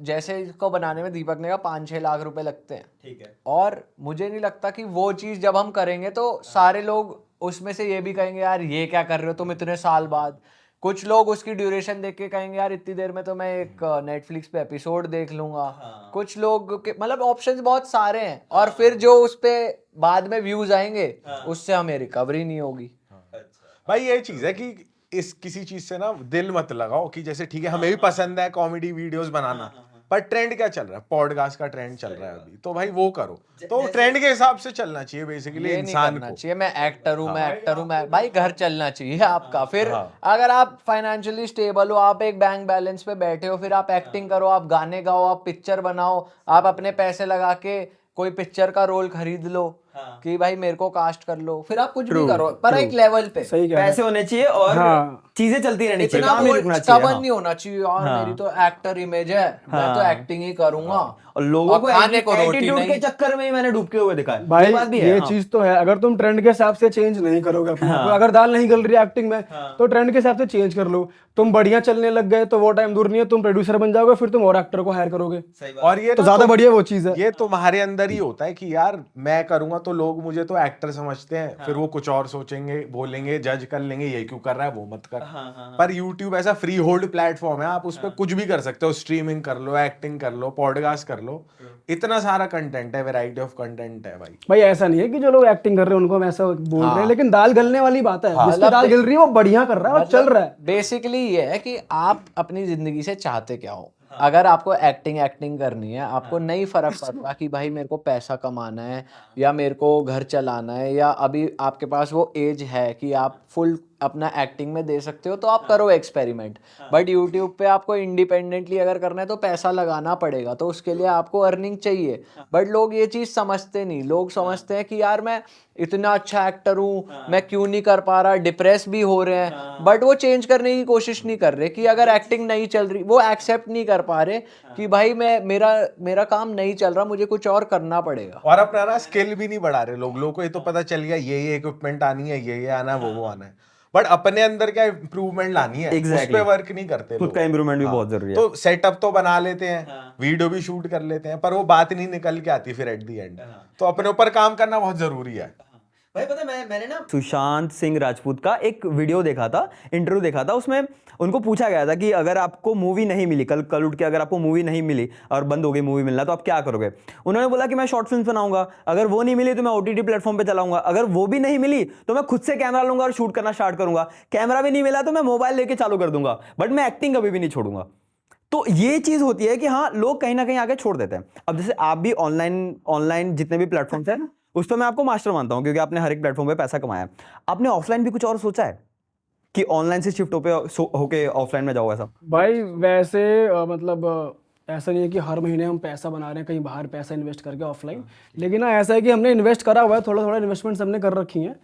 जैसे इसको बनाने में दीपक ने कहा 5-6 लाख रुपए लगते हैं, ठीक है। और मुझे नहीं लगता कि वो चीज जब हम करेंगे तो सारे लोग उसमें से ये भी कहेंगे यार ये क्या कर रहे हो तुम इतने साल बाद। कुछ लोग उसकी ड्यूरेशन देख के कहेंगे यार इतनी देर में तो मैं एक नेटफ्लिक्स पे एपिसोड देख लूंगा। कुछ लोग के मतलब ऑप्शंस बहुत सारे हैं, और फिर जो उस पे बाद में व्यूज आएंगे उससे हमें रिकवरी नहीं होगी। भाई ये चीज है कि इस किसी चीज से ना दिल मत लगाओ कि जैसे ठीक है हमें भी पसंद है कॉमेडी वीडियोस बनाना, पर ट्रेंड क्या चल रहा है, पॉडकास्ट का ट्रेंड चल रहा है अभी, तो भाई वो करो। तो ट्रेंड के हिसाब से चलना चाहिए बेसिकली ये नहीं इंसान करना को। चाहिए मैं एक्टर हूँ मैं एक्टर हूँ मैं, भाई घर चलना चाहिए आपका। फिर अगर आप फाइनेंशियली स्टेबल हो, आप एक बैंक बैलेंस पे बैठे हो, फिर आप एक्टिंग करो, आप गाने गाओ, आप पिक्चर बनाओ, आप अपने पैसे लगा के कोई पिक्चर का रोल खरीद लो कि भाई मेरे को कास्ट कर लो, फिर आप कुछ भी करो, पर एक लेवल पे सही कह रहे पैसे होने चाहिए और चीजें चलती रहनी चाहिए, इतना काम नहीं रुकना चाहिए। stubborn नहीं होना चाहिए यार मेरी तो एक्टर इमेज है, मैं तो एक्टिंग ही करूंगा। और लोगों को खाने को रोटी एटीट्यूड के नहीं। चक्कर में ही मैंने डूबते हुए दिखा है। भाई बात भी है, ये हाँ। चीज तो है, अगर तुम ट्रेंड के हिसाब से चेंज नहीं करोगे अपने आप को, अगर दाल नहीं गल रही है एक्टिंग में तो ट्रेंड के हिसाब से चेंज कर लो। तुम बढ़िया चलने लग गए तो वो टाइम दूर नहीं है, तुम प्रोड्यूसर बन जाओगे, फिर तुम और एक्टर को हायर करोगे, और ये तो ना ज्यादा बढ़िया वो चीज है। ये तुम्हारे अंदर ही होता है कि यार मैं करूंगा तो लोग मुझे तो एक्टर समझते हैं, फिर वो कुछ और सोचेंगे, बोलेंगे, जज कर लेंगे, ये क्यों कर रहा है वो मत कर। पर YouTube ऐसा फ्री होल्ड प्लेटफॉर्म है, आप उस पर कुछ भी कर सकते हो, स्ट्रीमिंग कर लो, एक्टिंग कर लो, पॉडकास्ट कर लो, इतना सारा कंटेंट है, वैरायटी ऑफ कंटेंट है भाई। भाई ऐसा नहीं है कि जो लोग एक्टिंग कर रहे हैं उनको हम ऐसा बोल रहे हैं, लेकिन दाल गलने वाली बात है, जिसकी दाल गल रही है वो बढ़िया कर रहा है और चल रहा है। बेसिकली ये है कि आप अपनी जिंदगी से चाहते क्या हो। अगर आपको एक्टिंग करनी है, आपको नहीं फर्क पड़ता कि भाई मेरे को पैसा कमाना है या मेरे को घर चलाना है, या अभी आपके पास वो एज है कि आप फुल अपना एक्टिंग में दे सकते हो, तो आप करो एक्सपेरिमेंट। बट यूट्यूब पे आपको इंडिपेंडेंटली अगर करना है तो पैसा लगाना पड़ेगा, तो उसके लिए आपको अर्निंग चाहिए। बट लोग ये चीज़ समझते नहीं, लोग समझते हैं कि यार मैं इतना अच्छा एक्टर हूँ, मैं क्यों नहीं कर पा रहा, डिप्रेस भी हो रहे हैं, बट वो चेंज करने की कोशिश नहीं कर रहे कि अगर एक्टिंग नहीं चल रही, वो एक्सेप्ट नहीं कर पा रहे कि भाई मेरा काम नहीं चल रहा, मुझे कुछ और करना पड़ेगा। और अपना ना स्किल भी नहीं बढ़ा रहे लोगों को ये तो पता चल गया ये इक्विपमेंट आनी है, ये आना है, वो आना है, बट अपने अंदर क्या इम्प्रूवमेंट लानी है, उस पे वर्क नहीं करते खुद लोग। का इम्प्रूवमेंट भी बहुत जरूरी है। तो सेटअप तो बना लेते हैं, वीडियो भी शूट कर लेते हैं, पर वो बात नहीं निकल के आती फिर एट द एंड। तो अपने ऊपर काम करना बहुत जरूरी है। भाई पता मैंने ना सुशांत सिंह राजपूत का एक वीडियो देखा था, इंटरव्यू देखा था, उसमें उनको पूछा गया था कि अगर आपको मूवी नहीं मिली, कल उठ के अगर आपको मूवी नहीं मिली और बंद हो गई मूवी मिलना, तो आप क्या करोगे। उन्होंने बोला कि मैं शॉर्ट फिल्म बनाऊंगा, अगर वो नहीं मिली तो मैं OTT प्लेटफॉर्म पे चलाऊंगा, अगर वो भी नहीं मिली तो मैं खुद से कैमरा लूंगा और शूट करना स्टार्ट करूंगा, कैमरा भी नहीं मिला तो मैं मोबाइल लेके चालू कर दूंगा, बट मैं एक्टिंग कभी भी नहीं छोड़ूंगा। तो ये चीज होती है कि हाँ लोग कहीं ना कहीं आगे छोड़ देते हैं। अब जैसे आप भी ऑनलाइन जितने भी प्लेटफॉर्म्स हैं उस पर मैं आपको मास्टर मानता हूं, क्योंकि आपने हर एक प्लेटफॉर्म पे पैसा कमाया है। आपने ऑफलाइन भी कुछ और सोचा है कि ऑनलाइन से शिफ्ट होके ऑफलाइन में जाओ ऐसा? भाई वैसे मतलब ऐसा नहीं है कि हर महीने हम पैसा बना रहे हैं कहीं बाहर पैसा इन्वेस्ट करके ऑफलाइन, लेकिन ना ऐसा है कि हमने इन्वेस्ट करा हुआ है, थोड़ा थोड़ा इन्वेस्टमेंट्स हमने कर रखी हैं,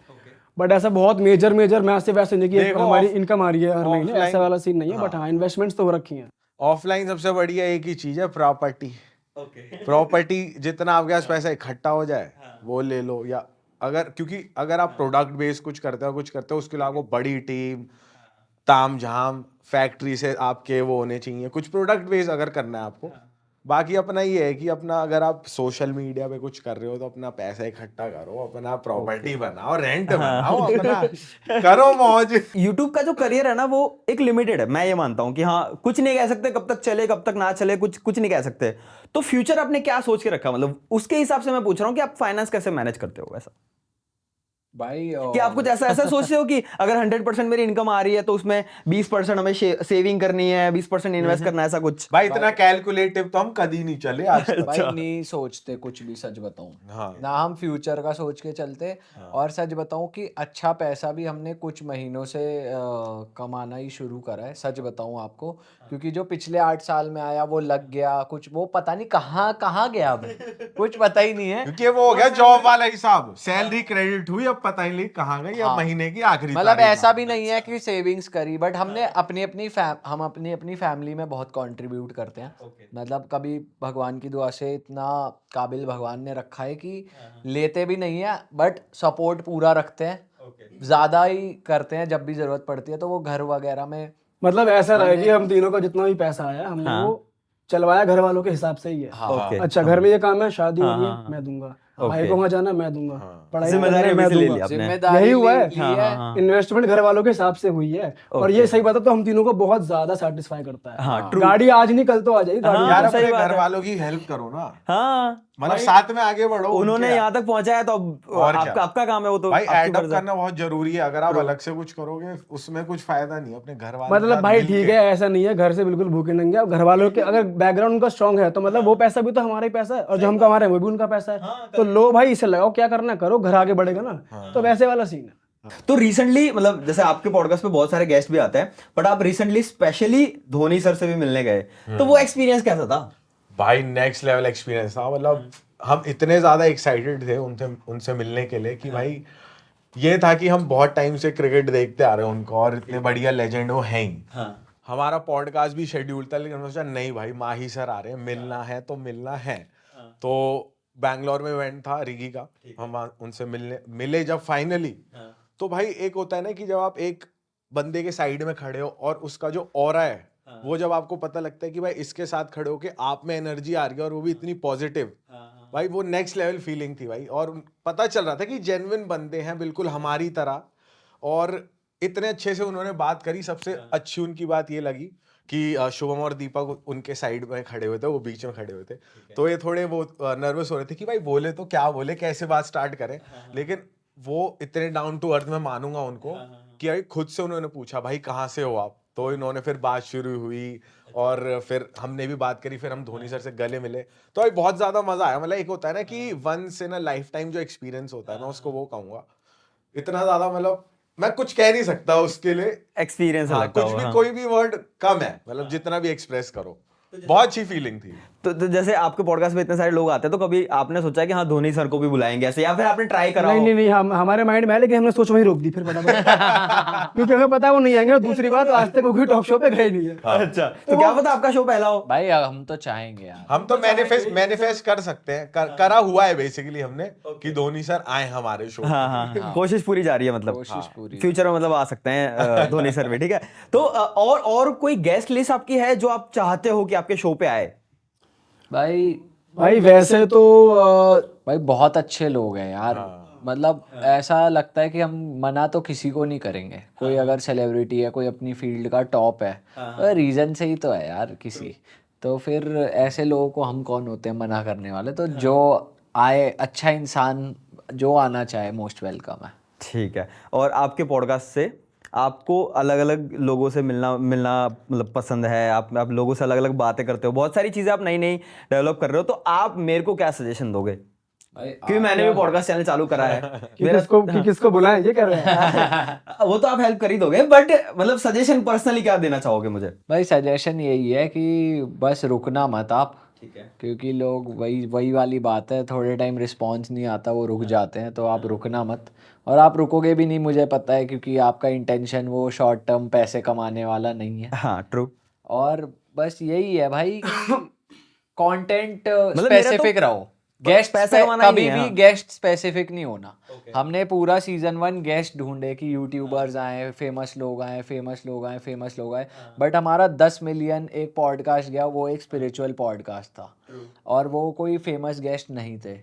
बट ऐसा बहुत मेजर मैसिव वैसे नहीं कि हमारी इनकम आ रही है हर महीने, ऐसा वाला सीन नहीं है, बट हाँ इन्वेस्टमेंट्स तो हो रखी हैं। ऑफलाइन सबसे बढ़िया एक ही चीज है, प्रॉपर्टी। प्रॉपर्टी जितना आपके पास पैसा इकट्ठा हो जाए वो ले लो, या क्योंकि अगर आप प्रोडक्ट बेस्ड कुछ करते हो उसके लिए आपको बड़ी टीम, तामझाम, फैक्ट्री से आपके वो होने चाहिए, कुछ प्रोडक्ट बेस्ड अगर करना है आपको। बाकी अपना ये है कि अपना अगर आप सोशल मीडिया पे कुछ कर रहे हो तो अपना पैसा इकट्ठा करो, अपना प्रॉपर्टी बनाओ, रेंट बनाओ, अपना करो मौज। यूट्यूब का जो करियर है ना वो एक लिमिटेड है, मैं ये मानता हूँ कि हाँ कुछ नहीं कह सकते कब तक चले कब तक ना चले, कुछ नहीं कह सकते। तो फ्यूचर आपने क्या सोच के रखा, मतलब उसके हिसाब से मैं पूछ रहा हूँ कि आप फाइनेंस कैसे मैनेज करते हो वैसा? भाई कि आप कुछ ऐसा ऐसा सोचते हो कि अगर 100% मेरी इनकम आ रही है तो उसमें 20% हमें सेविंग करनी है, 20% इन्वेस्ट करना है, ऐसा कुछ? भाई इतना कैलकुलेटिव तो हम कभी नहीं चले आज तक। भाई नहीं सोचते कुछ भी, सच बताऊं। हाँ। ना हम फ्यूचर का सोच के चलते। और सच बताऊं कि अच्छा पैसा भी हमने कुछ महीनों से कमाना ही शुरू करा है, सच बताऊं आपको। क्योंकि जो पिछले 8 साल में आया वो लग गया कुछ, वो पता नहीं कहाँ कहाँ गया अब कुछ पता ही नहीं है। क्योंकि वो हो गया जॉब वाला हिसाब, सैलरी क्रेडिट हुई, अब पता ही नहीं कहाँ गई, अब महीने की आखिरी मतलब तारीख ऐसा आ भी गई। नहीं है कि सेविंग्स करी, बट हमने हम अपनी अपनी फैमिली में बहुत कंट्रीब्यूट करते हैं। मतलब कभी भगवान की दुआ से इतना काबिल भगवान ने रखा है कि लेते भी नहीं है, बट सपोर्ट पूरा रखते हैं, ज्यादा ही करते हैं जब भी जरूरत पड़ती है। तो वो घर वगैरह में मतलब ऐसा रहा कि हम तीनों का जितना भी पैसा आया हमने वो चलवाया घर वालों के हिसाब से ही है। ओके। अच्छा घर में ये काम है, शादी हो रही है मैं दूंगा, भाई को वहां जाना मैं दूंगा, पढ़ाई जिम्मेदारी करना है, अभी मैं से ले दूंगा। ली आपने। जिम्मेदारी यही हुआ है। ली है। इन्वेस्टमेंट घर वालों के हिसाब से हुई है। और ये सही बात है, तो हम तीनों को बहुत ज्यादा सेटिस्फाई करता है। हाँ, true। गाड़ी आज नहीं कल तो आ जाएगी गाड़ी। यार सही अपने बात घर है। वालों की हेल्प करो ना, हाँ, मतलब साथ में आगे बढ़ो। उन्होंने उनके यहाँ तक पहुंचाया तो अब और क्या? आपका काम है, वो तो भाई आपकी एड अप मर्जी है। करना बहुत जरूरी है। अगर आप अलग से कुछ करोगे उसमें कुछ फायदा नहीं है। अपने घर वालों मतलब भाई ठीक है, ऐसा नहीं है घर से बिल्कुल भूखे नंगे। अब घर वालों के अगर बैकग्राउंड उनका स्ट्रांग है तो मतलब वो पैसा भी तो हमारा ही पैसा है, और जो हम कमा रहे हैं वो भी उनका पैसा है। तो लो भाई इसे लगाओ, क्या करना करो, घर आगे बढ़ेगा ना। तो वैसे वाला सीन है। तो रिसेंटली मतलब जैसे आपके पॉडकास्ट पे बहुत सारे गेस्ट भी आते हैं, बट आप रिसेंटली स्पेशली धोनी सर से भी मिलने गए, तो वो एक्सपीरियंस कैसा था? भाई नेक्स्ट लेवल एक्सपीरियंस था। मतलब हम इतने ज्यादा एक्साइटेड थे उनसे मिलने के लिए कि भाई ये था कि हम बहुत टाइम से क्रिकेट देखते आ रहे हैं उनको, और इतने बढ़िया लेजेंड वो हैं ही। हमारा पॉडकास्ट भी शेड्यूल था, लेकिन हमने सोचा नहीं भाई माही सर आ रहे हैं, मिलना है तो मिलना है। तो बैंगलोर में इवेंट था रिगी का, हम उनसे मिले जब फाइनली। तो भाई एक होता है ना कि जब आप एक बंदे के साइड में खड़े हो और उसका जो ऑरा है वो जब आपको पता लगता है कि भाई इसके साथ खड़े हो के आप में एनर्जी आ रही है और वो भी इतनी पॉजिटिव, भाई वो नेक्स्ट लेवल फीलिंग थी भाई। और पता चल रहा था कि जेन्युइन बंदे हैं बिल्कुल हमारी तरह, और इतने अच्छे से उन्होंने बात करी। सबसे अच्छी उनकी बात ये लगी कि शुभम और दीपक उनके साइड में खड़े हुए थे, वो बीच में खड़े हुए थे। तो ये थोड़े वो नर्वस हो रहे थे कि भाई बोले तो क्या बोले, कैसे बात स्टार्ट करें। लेकिन वो इतने डाउन टू अर्थ, मैं मानूंगा उनको कि भाई खुद से उन्होंने पूछा भाई कहाँ से हो आप, तो इन्होंने फिर बात शुरू हुई और फिर हमने भी बात करी, फिर हम धोनी सर से गले मिले। तो भाई बहुत ज्यादा मजा आया। मतलब एक होता है ना कि once in a lifetime जो एक्सपीरियंस होता है, मैं उसको वो कहूंगा। इतना ज्यादा मतलब मैं कुछ कह नहीं सकता उसके लिए। एक्सपीरियंस हाँ, लगता कुछ होगा, भी हाँ। कोई भी वर्ड कम है, मतलब जितना भी एक्सप्रेस करो। बहुत अच्छी फीलिंग थी। तो जैसे आपके पॉडकास्ट में इतने सारे लोग आते हैं, तो कभी आपने सोचा कि हाँ धोनी सर को भी बुलाएंगे ऐसे, या फिर आपने ट्राई करा हो? नहीं हम हमारे माइंड में है, लेकिन हमने सोच वही रोक दी फिर फटाफट क्योंकि हमें पता है वो नहीं आएंगे। और दूसरी बात, आज तक वो कोई टॉक शो पे गए नहीं है। अच्छा, तो क्या पता आपका शो पहला हो। भाई हम तो चाहेंगे यार। हम तो मैनिफेस्ट कर सकते हैं, करा हुआ है बेसिकली हमने कि धोनी सर आए हमारे शो। हाँ हाँ, कोशिश पूरी जा रही है, मतलब कोशिश पूरी। फ्यूचर में मतलब आ सकते हैं धोनी सर भी, ठीक है। तो और कोई गेस्ट लिस्ट आपकी है जो आप चाहते हो कि आपके शो पे आए? भाई वैसे तो भाई बहुत अच्छे लोग हैं यार। मतलब ऐसा लगता है कि हम मना तो किसी को नहीं करेंगे। कोई अगर सेलिब्रिटी है, कोई अपनी फील्ड का टॉप है, तो रीजन से ही तो है यार किसी। तो फिर ऐसे लोगों को हम कौन होते हैं मना करने वाले। तो जो आए, अच्छा इंसान जो आना चाहे, मोस्ट वेलकम है। ठीक है। और आपके पॉडकास्ट से आपको अलग अलग लोगों से मिलना मतलब पसंद है, आप लोगों से अलग अलग बातें करते हो, बहुत सारी चीज़ें आप नई नई डेवलप कर रहे हो, तो आप मेरे को क्या सजेशन दोगे? क्योंकि मैंने भी पॉडकास्ट चैनल चालू करा है। किसको बुलाएं ये कह रहे हैं। वो तो आप हेल्प कर ही दोगे, बट मतलब सजेशन पर्सनली क्या देना चाहोगे मुझे? भाई सजेशन यही है कि बस रुकना मत आप। ठीक है। क्योंकि लोग वही वाली बात है, थोड़े टाइम रिस्पॉन्स नहीं आता वो रुक जाते हैं। तो आप रुकना मत, और आप रुकोगे भी नहीं मुझे पता है, क्योंकि आपका इंटेंशन वो शॉर्ट टर्म पैसे कमाने वाला नहीं है। हाँ, ट्रू। और बस यही है भाई कि कंटेंट मतलब मेरा स्पेसिफिक तो रहो। गेस्ट पैसा कमाना ही कभी नहीं है, भी हाँ। गेस्ट स्पेसिफिक नहीं होना। हमने पूरा सीजन 1 गेस्ट ढूंढे कि यूट्यूबर्स आए, फेमस लोग आए, फेमस लोग आए, फेमस लोग आए। बट हमारा 10 मिलियन एक पॉडकास्ट गया, वो एक स्पिरिचुअल पॉडकास्ट था और वो कोई फेमस गेस्ट नहीं थे।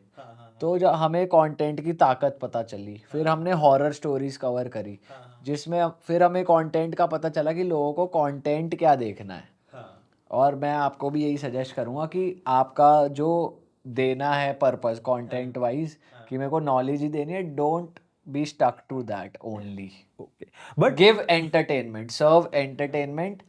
तो जब हमें कंटेंट की ताकत पता चली, फिर हमने हॉरर स्टोरीज कवर करी, जिसमें फिर हमें कंटेंट का पता चला कि लोगों को कंटेंट क्या देखना है। और मैं आपको भी यही सजेस्ट करूँगा कि आपका जो देना है पर्पस कंटेंट वाइज, कि मेरे को नॉलेज ही देनी है, don't be stuck to that only. Okay. But Give entertainment, serve entertainment,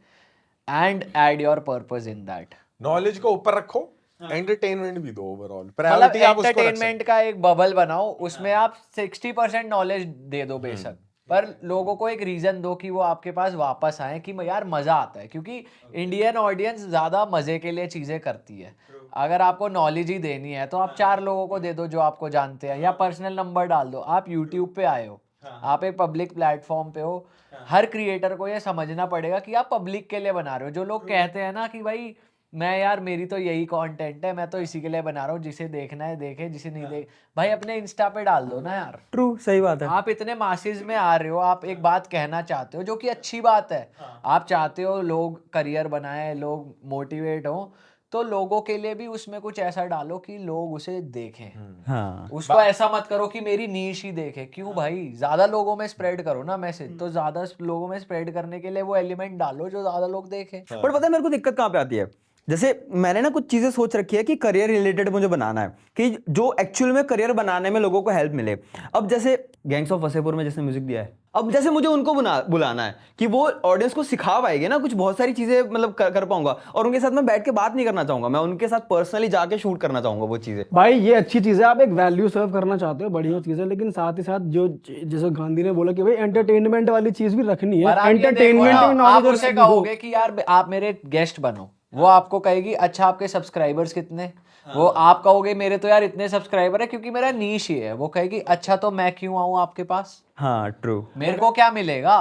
and add your purpose in that. Knowledge को ऊपर रखो, एंटरटेनमेंट भी दो ओवरऑल, मतलब प्रायोरिटी आप उसको रख सकते एंटरटेनमेंट का एक बबल बनाओ, उसमें आप 60% नॉलेज दे दो बेशक, पर लोगों को एक रीजन दो कि वो आपके पास वापस आए कि यार मजा आता है, क्योंकि इंडियन ऑडियंस ज्यादा मजे के लिए चीजें करती है। अगर आपको नॉलेज ही देनी है तो आप 4 लोगों को दे दो जो आपको जानते हैं, या पर्सनल नंबर डाल दो। आप यूट्यूब पे आए हो, आप एक पब्लिक प्लेटफॉर्म पे हो, हर क्रिएटर को ये समझना पड़ेगा कि आप पब्लिक के लिए बना रहे हो। जो लोग कहते हैं ना कि भाई मैं यार मेरी तो यही कंटेंट है, मैं तो इसी के लिए बना रहा हूँ, जिसे देखना है देखे, जिसे नहीं देख, भाई अपने इंस्टा पे डाल दो ना यार। ट्रू, सही बात है। आप इतने मासेस में आ रहे हो, आप एक बात कहना चाहते हो जो कि अच्छी बात है, आप चाहते हो लोग करियर बनाए, लोग मोटिवेट हो, तो लोगों के लिए भी उसमें कुछ ऐसा डालो कि लोग उसे देखें। हाँ, उसको ऐसा मत करो कि मेरी नीश ही देखे। क्यों भाई, ज्यादा लोगों में स्प्रेड करो ना मैसेज, तो ज्यादा लोगों में स्प्रेड करने के लिए वो एलिमेंट डालो जो ज्यादा लोग देखें। पर पता है मेरे को दिक्कत कहाँ पे आती है? जैसे मैंने ना कुछ चीजें सोच रखी है कि करियर रिलेटेड मुझे बनाना है, कि जो एक्चुअल में करियर बनाने में लोगों को हेल्प मिले। अब जैसे गैंग्स ऑफ वसेपुर में जैसे म्यूजिक दिया है, अब जैसे मुझे उनको बुलाना है कि वो ऑडियंस को सिखा पाएंगे ना कुछ बहुत सारी चीजें, मतलब कर पाऊंगा, और उनके साथ मैं बैठ के बात नहीं करना चाहूंगा, मैं उनके साथ पर्सनली जाके शूट करना चाहूंगा वो चीजें। भाई ये अच्छी चीज़ है, आप एक वैल्यू सर्व करना चाहते हो, बढ़िया चीज़ है, लेकिन साथ ही साथ जो जैसे गांधी ने बोला कि भाई एंटरटेनमेंट वाली चीज़ भी रखनी पर है। आप ये देखो ना, एंटरटेनमेंट आप उसे कहोगे कि यार आप मेरे गेस्ट बनो, वो आपको कहेगी अच्छा आपके सब्सक्राइबर्स कितने, वो आप कहोगे मेरे तो यार इतने सब्सक्राइबर है क्योंकि मेरा नीश ही है, वो कहेगी अच्छा तो मैं क्यों आऊं आपके पास, हाँ ट्रू, मेरे को क्या मिलेगा,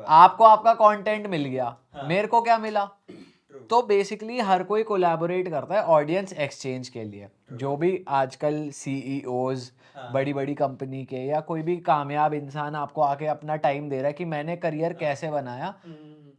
आपको आपका कंटेंट मिल गया, मेरे को क्या मिला। तो बेसिकली हर कोई कोलैबोरेट करता है ऑडियंस एक्सचेंज के लिए। जो भी आजकल सीईओज बड़ी बड़ी कंपनी के या कोई भी कामयाब इंसान आपको आके अपना टाइम दे रहा है कि मैंने करियर कैसे बनाया,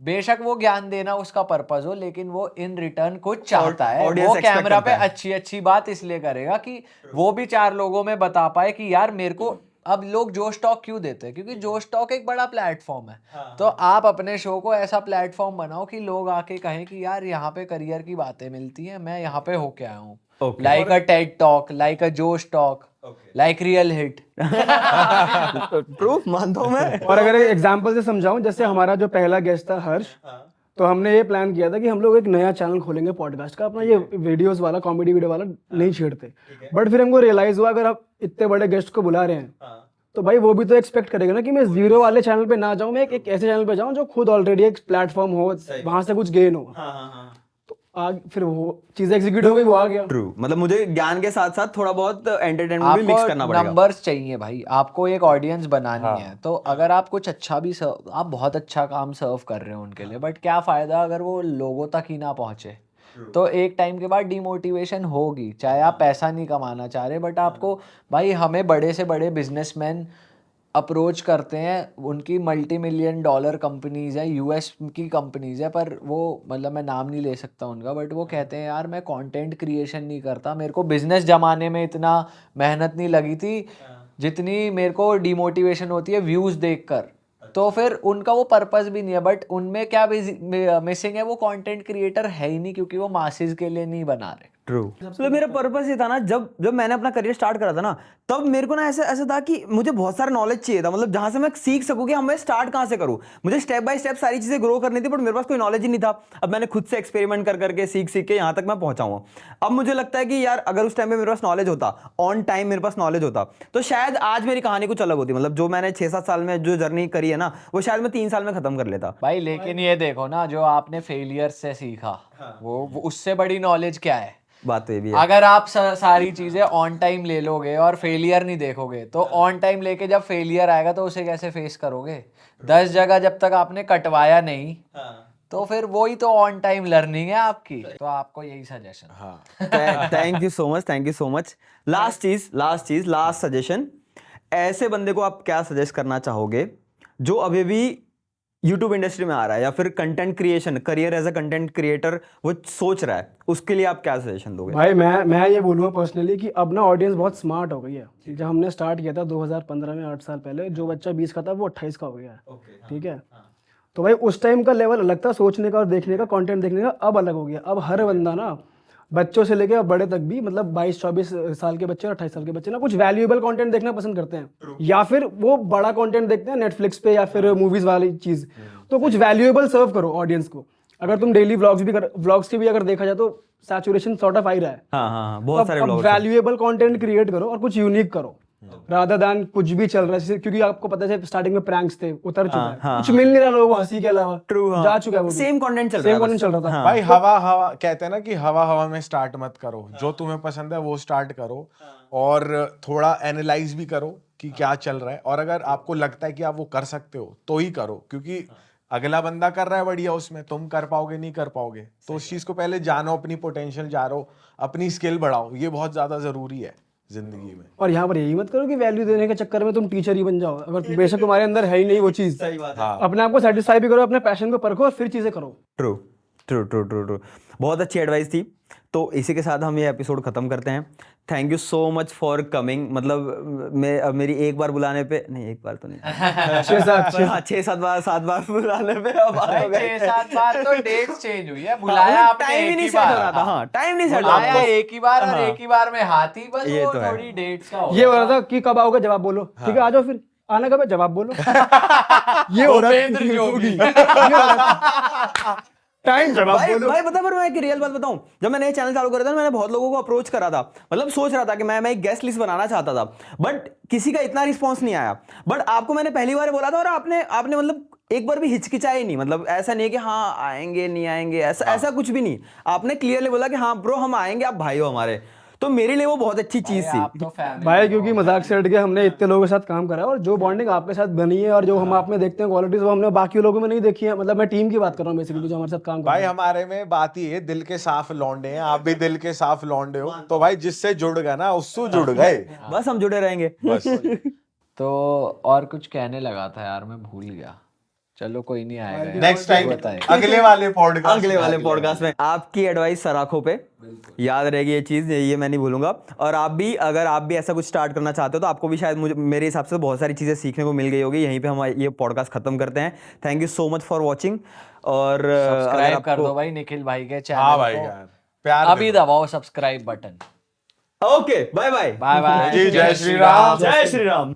बेशक वो ज्ञान देना उसका पर्पस हो, लेकिन वो इन रिटर्न कुछ चाहता है। audience वो expect कैमरा पे करता है। अच्छी अच्छी बात इसलिए करेगा कि वो भी 4 लोगों में बता पाए कि यार मेरे को। अब लोग जोश टॉक क्यों देते हैं, क्योंकि जोश टॉक एक बड़ा प्लेटफॉर्म है। तो आप अपने शो को ऐसा प्लेटफॉर्म बनाओ कि लोग आके कहें कि यार यहाँ पे करियर की बातें मिलती हैं, मैं यहाँ पे होके आया हूँ। Okay. Like a TED talk, like a Josh talk, like real hit. True मानता हूं मैं। और अगर एग्जाम्पल से समझाऊं, जैसे हमारा जो पहला गेस्ट था हर्ष, तो हमने ये प्लान किया था कि हम लोग एक नया चैनल खोलेंगे पॉडकास्ट का अपना, ये वीडियोस वाला, कॉमेडी वीडियो वाला नहीं छेड़ते। बट फिर हमको रियलाइज हुआ अगर आप इतने बड़े गेस्ट को बुला रहे हैं तो भाई वो भी तो एक्सपेक्ट करेगा ना कि मैं जीरो वाले चैनल पे ना जाऊं, मैं एक ऐसे चैनल पे जाऊं जो खुद ऑलरेडी एक प्लेटफॉर्म हो, वहां से कुछ गेन हो। फिर वो चीज एग्जीक्यूट हो गई, वो आ गया। ट्रू, मतलब मुझे ज्ञान के साथ साथ थोड़ा बहुत एंटरटेनमेंट भी मिक्स करना आपको पड़ेगा। नंबर्स चाहिए भाई, आपको एक ऑडियंस बनानी है, तो अगर आप कुछ अच्छा भी आप बहुत अच्छा काम सर्व कर रहे हो उनके लिए, बट क्या फायदा अगर वो लोगों तक ही ना पहुंचे। तो एक टाइम के बाद डिमोटिवेशन होगी, चाहे आप पैसा नहीं कमाना चाह रहे, बट आपको भाई, हमें बड़े से बड़े बिजनेसमैन अप्रोच करते हैं, उनकी $multi-million कंपनीज है, यूएस की कंपनीज है, पर वो मतलब मैं नाम नहीं ले सकता उनका, बट वो कहते हैं यार मैं कंटेंट क्रिएशन नहीं करता, मेरे को बिजनेस जमाने में इतना मेहनत नहीं लगी थी जितनी मेरे को डिमोटिवेशन होती है व्यूज देखकर। तो फिर उनका वो पर्पस भी नहीं है, बट उनमें क्या मिसिंग है, वो कंटेंट क्रिएटर है ही नहीं, क्योंकि वो मासेस के लिए नहीं बना रहे। ट्रू, मतलब मेरा पर्पस ये था ना, जब मैंने अपना करियर स्टार्ट करा था ना, तब मेरे को ना ऐसा था कि मुझे बहुत सारा नॉलेज चाहिए था, मतलब जहां से मैं सीख सकूं कि मैं स्टार्ट कहां से करूं। मुझे स्टेप बाय स्टेप सारी चीजें ग्रो करनी थी, बट मेरे पास कोई नॉलेज ही नहीं था। अब मैंने खुद से एक्सपेरिमेंट करके सीख के यहां तक मैं पहुंचा हूं। अब मुझे लगता है कि यार अगर उस टाइम पे मेरे पास नॉलेज होता, ऑन टाइम मेरे पास नॉलेज होता, तो शायद आज मेरी कहानी कुछ अलग होती। मतलब जो मैंने 6-7 साल में जो जर्नी करी है ना, वो शायद मैं 3 साल में खत्म कर लेता भाई। लेकिन ये देखो ना, जो आपने फेलियर से सीखा, वो उससे बड़ी नॉलेज क्या है। बात तो ये भी है। अगर आप सारी चीजें ऑन टाइम ले लोगे और फेलियर नहीं देखोगे, तो ऑन टाइम लेके जब फेलियर आएगा तो उसे कैसे फेस करोगे। 10 जगह जब तक आपने कटवाया नहीं, तो फिर वही तो ऑन टाइम लर्निंग है आपकी। तो आपको यही suggestion. Thank you so much. Last suggestion, ऐसे बंदे को आप क्या सजेस्ट करना चाहोगे जो अभी भी यूट्यूब इंडस्ट्री में आ रहा है, या फिर content creation, career as a content creator वो सोच रहा है, उसके लिए आप क्या सजेशन दोगे? भाई मैं ये बोलूँगा पर्सनली कि अब ना ऑडियंस बहुत स्मार्ट हो गई है। जब हमने स्टार्ट किया था 2015 में, 8 साल पहले, जो बच्चा 20 का था वो 28 का हो गया है। ठीक है, तो भाई उस टाइम का लेवल अलग था सोचने का और देखने का, कंटेंट देखने का। अब अलग हो गया। अब हर बंदा ना बच्चों से लेके बड़े तक भी, मतलब 22-24 साल के बच्चे और 28 साल के बच्चे ना कुछ वैल्यूएबल कंटेंट देखना पसंद करते हैं, या फिर वो बड़ा कंटेंट देखते हैं नेटफ्लिक्स पे या फिर मूवीज वाली चीज। तो कुछ वैल्यूएबल सर्व करो ऑडियंस को। अगर तुम डेली व्लॉग्स की भी अगर देखा जाए तो सैचुरेशन सॉर्ट ऑफ आ ही रहा है। हाँ, बहुत सारे अब वैल्यूएबल कंटेंट क्रिएट करो और कुछ यूनिक करो, रादर दैन कुछ भी चल रहा है। जैसे क्योंकि आपको पता है स्टार्टिंग में प्रैंक्स थे, उतर चुका है, कुछ मिल नहीं रहा लोगों को हंसी के अलावा। ट्रू, जा चुका है वो, सेम कंटेंट चल रहा था। भाई हवा कहते हैं ना कि हवा में स्टार्ट मत करो, जो तुम्हें पसंद है वो स्टार्ट करो और थोड़ा एनालाइज भी करो कि क्या चल रहा है, और अगर आपको लगता है कि आप वो कर सकते हो तो ही करो, क्योंकि अगला बंदा कर रहा है बढ़िया, उसमें तुम कर पाओगे नहीं कर पाओगे। तो उस चीज को पहले जानो, अपनी पोटेंशियल जानो, अपनी स्किल बढ़ाओ, ये बहुत ज्यादा जरूरी है जिंदगी में। और यहाँ पर यही मत करो कि वैल्यू देने के चक्कर में तुम टीचर ही बन जाओ, अगर बेशक तुम्हारे अंदर है ही नहीं वो चीज। अपने आप को सेटिस्फाई भी करो, अपने पैशन को परखो और फिर चीजें करो। True true true true true बहुत अच्छी एडवाइस थी। तो इसी के साथ हम ये एपिसोड खत्म करते हैं। Thank you so much for coming. मतलब मेरी एक बार बुलाने पे नहीं, एक बार तो नहीं 6-7 बार बुलाने पे अब 6-7 बार तो डेट्स चेंज हुई है, बुलाया आपने टाइम ही नहीं एक ही सेट हो बार। रहा था। हाँ, टाइम नहीं सेट बुलाया एक ही बार और एक ही बार में हाथी, बस ये वो तो है। थोड़ी डेट्स का हो ये हो गया रहा था कि कब आओगे, जवाब बोलो। ठीक है, आ जाओ फिर। आना कब है, जवाब बोलो। ये हो रहा भूपेंद्र जोगी। टाइम जवाब भाई बोलो। भाई पता, पर मैं एक रियल बात बताऊं, जब मैंने ये चैनल चालू करा था मैंने बहुत लोगों को अप्रोच करा था, मतलब सोच रहा था कि मैं एक गेस्ट लिस्ट बनाना चाहता था, बट किसी का इतना रिस्पांस नहीं आया। बट आपको मैंने पहली बार बोला था और आपने मतलब एक बार भी हिचकिचाए नहीं। मतलब ऐसा नहीं है कि हाँ आएंगे नहीं आएंगे, ऐसा कुछ भी नहीं। आपने क्लियरली बोला कि हाँ ब्रो हम आएंगे, आप भाई हो हमारे। तो मेरे लिए वो बहुत अच्छी चीज थी आप तो फैमिली भाई, क्योंकि मजाक से हट के हमने इतने लोगों के साथ काम करा है और जो बॉन्डिंग आपके साथ बनी है और जो हम आप में देखते हैं क्वालिटीज, वो हमने बाकी लोगों में नहीं देखी है। मतलब मैं टीम की बात कर रहा हूँ बेसिकली, जो हमारे साथ काम कर भाई रहे हैं। हमारे में बात ये है, दिल के साफ लौंडे हैं, आप भी दिल के साफ लौंडे हो, तो भाई जिससे जुड़ गए ना उससे जुड़ गए, बस हम जुड़े रहेंगे। बस। तो और कुछ कहने लगा था यार, मैं भूल गया। चलो कोई नहीं आएगा यार, नेक्स्ट टाइम बताएं। अगले वाले पॉडकास्ट में आपकी एडवाइस सराखों पे याद रहेगी ये चीज, ये मैं नहीं भूलूंगा। और आप भी, अगर आप भी ऐसा कुछ स्टार्ट करना चाहते हो तो आपको भी शायद मेरे हिसाब से बहुत सारी चीजें सीखने को मिल गई होगी। यहीं पे हम ये पॉडकास्ट खत्म करते हैं। Thank you so much for watching. और सब्सक्राइब कर दो भाई निखिल भाई के चैनल हाँ भाई को। यार, प्यार अभी दबाओ subscribe button. Okay, bye bye bye bye. जी, जय श्री राम। जय श्री राम।